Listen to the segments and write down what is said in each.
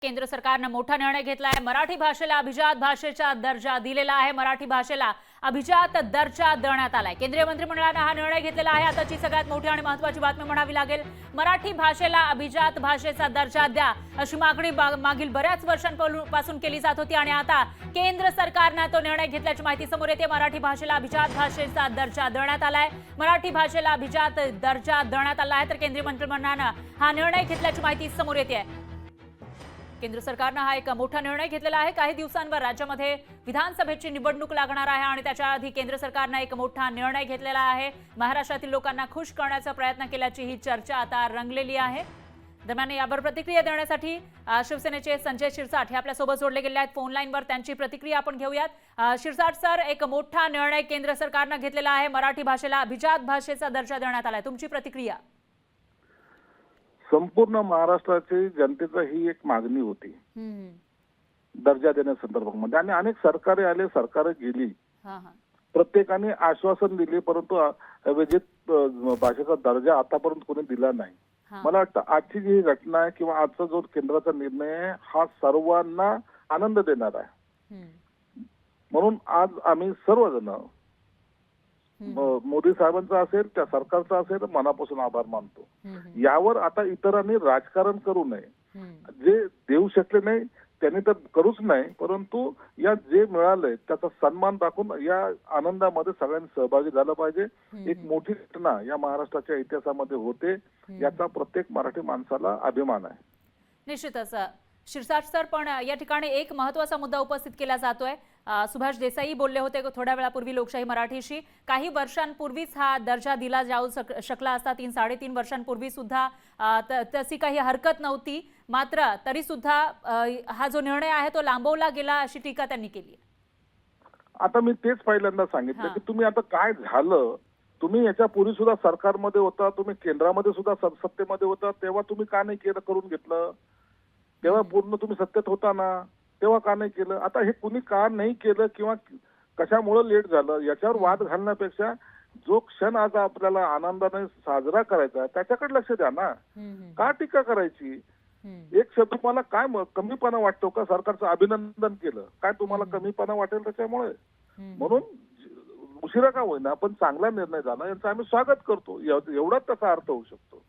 केंद्र सरकारने मोठा निर्णय घेतला आहे। मराठी भाषेला अभिजात भाषेचा दर्जा दिलेला आहे। मराठी भाषेला अभिजात दर्जा देण्यात आलाय। केंद्रीय मंत्रिमंडळाने हा निर्णय घेतलेला आहे। आताची सगळ्यात मोठी आणि महत्त्वाची बातमी म्हणावी लागेल। मराठी भाषेला अभिजात भाषेचा दर्जा द्या अशी मागणी मागील बऱ्याच वर्षांपासून केली जात होती आणि आता केंद्र सरकारने तो निर्णय घेतल्याची माहिती समोर येते। मराठी भाषेला अभिजात भाषेचा दर्जा देण्यात आलाय। मराठी भाषेला अभिजात दर्जा देण्यात आला आहे तर केंद्रीय मंत्रिमंडळाने हा निर्णय घेतल्याची माहिती समोर येते। केंद्र सरकारने हा एक मोठा निर्णय घेतलेला आहे। काही दिवसांवर राज्यामध्ये विधानसभेची निवडणूक लागणार आहे आणि त्याच्या आधी केंद्र सरकारने एक मोठा निर्णय घेतलेला आहे। महाराष्ट्रातील लोकांना खुश करण्याचा प्रयत्न केल्याची ही चर्चा आता रंगलेली आहे। दरम्यान यावर प्रतिक्रिया देण्यासाठी शिवसेनेचे संजय शिरसाट हे आपल्या सोबत जोडले गेले आहेत फोन लाईनवर। त्यांची प्रतिक्रिया आपण घेऊयात। शिरसाट सर, एक मोठा निर्णय केंद्र सरकारने घेतलेला आहे। मराठी भाषेला अभिजात भाषेचा दर्जा देण्यात आलाय, तुमची प्रतिक्रिया? संपूर्ण महाराष्ट्राची जनतेची ही एक मागणी होती दर्जा देण्यासंदर्भामध्ये आणि अनेक सरकारे आले, सरकारे गेली, प्रत्येकाने आश्वासन दिले, परंतु अभिजात भाषेचा दर्जा आतापर्यंत कोणी दिला नाही। मला वाटतं आजची जी घटना आहे किंवा आजचा जो केंद्राचा निर्णय आहे हा सर्वांना आनंद देणार आहे। म्हणून आज आम्ही सर्वजण मोदी साहेबांचा असेल, त्या सरकारचा असेल, मनापासून आभार मानतो। यावर आता इतरांनी राजकारण करू नये। जे देऊ शकले नाही त्यांनी तर करूच नाही, परंतु या जे मिळालंय त्याचा सन्मान दाखवून या आनंदामध्ये सगळ्यांनी सहभागी झालं पाहिजे। एक मोठी घटना या महाराष्ट्राच्या इतिहासामध्ये होते, याचा प्रत्येक मराठी माणसाला अभिमान आहे। निश्चितच शिरसाट सर, पण या ठिकाणी एक महत्त्वाचा मुद्दा उपस्थित केला जातोय। सुभाष देसाई बोलले होते थोड्या वेळापूर्वी लोकशाही मराठीशी। काही वर्षांपूर्वीच हा दर्जा दिला जाऊ शकला असता, 3-3.5 वर्षांपूर्वी सुद्धा तशी काही हरकत नव्हती, मात्र तरी सुद्धा हा जो निर्णय आहे तो लांबवला गेला अशी टीका त्यांनी केली। आता मी तेच पहिल्यांदा सांगितलं की तुम्ही आता काय झालं, तुम्ही याच्या पूर्वी सुद्धा सरकारमध्ये होता, तुम्ही केंद्रामध्ये सुद्धा सत्तेमध्ये होता, तेव्हा तुम्ही का नाही केलं, करून घेतलं? तेव्हा पूर्ण तुम्ही सत्तेत होता ना, तेव्हा का नाही केलं? आता हे कुणी का नाही केलं किंवा कशामुळे लेट झालं याच्यावर वाद घालण्यापेक्षा जो क्षण आज आपल्याला आनंदाने साजरा करायचा त्याच्याकडे लक्ष द्या ना। का टीका करायची? एक शब्द तुम्हाला काय कमीपणा वाटतो का? सरकारचं अभिनंदन केलं काय तुम्हाला कमीपणा वाटेल त्याच्यामुळे? म्हणून उशिरा का होईना पण चांगला निर्णय झाला, याचं आम्ही स्वागत करतो, एवढाच त्याचा अर्थ होऊ शकतो।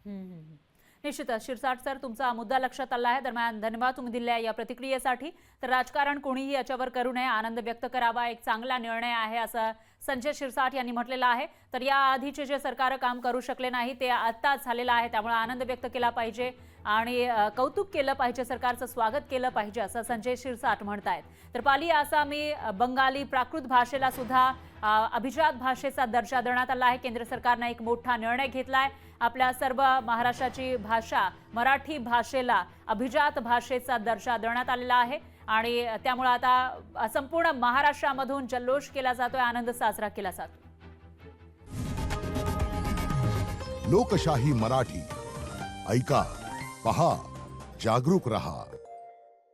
निश्चितच शिरसाट सर, तुमचा मुद्दा लक्षात आला आहे। दरम्यान धन्यवाद तुम्ही दिलेल्या या प्रतिक्रियेसाठी। तर राजकारण कोणीही याच्यावर करू नये, आनंद व्यक्त करावा, एक चांगला निर्णय आहे असं संजय शिरसाट यांनी म्हटलेलं आहे। तर या आधीचे जे सरकार काम करू शकले नाही ते आत्ताच झालेलं आहे, त्यामुळे आनंद व्यक्त केला पाहिजे आणि कौतुक केलं पाहिजे, सरकारचं स्वागत केलं पाहिजे असं संजय शिरसाट म्हणतायत। तर पाली, आसामी, बंगाली, प्राकृत भाषेला सुद्धा अभिजात भाषेचा दर्जा देण्यात आला आहे। केंद्र सरकारने एक मोठा निर्णय घेतलाय। आपल्या सर्व महाराष्ट्राची भाषा मराठी भाषेला अभिजात भाषेचा दर्जा देण्यात आलेला आहे आणि त्यामुळे आता संपूर्ण महाराष्ट्रामधून जल्लोष केला जातोय, आनंद साजरा केला जातो। लोकशाही मराठी ऐका, पहा, जागरूक रहा।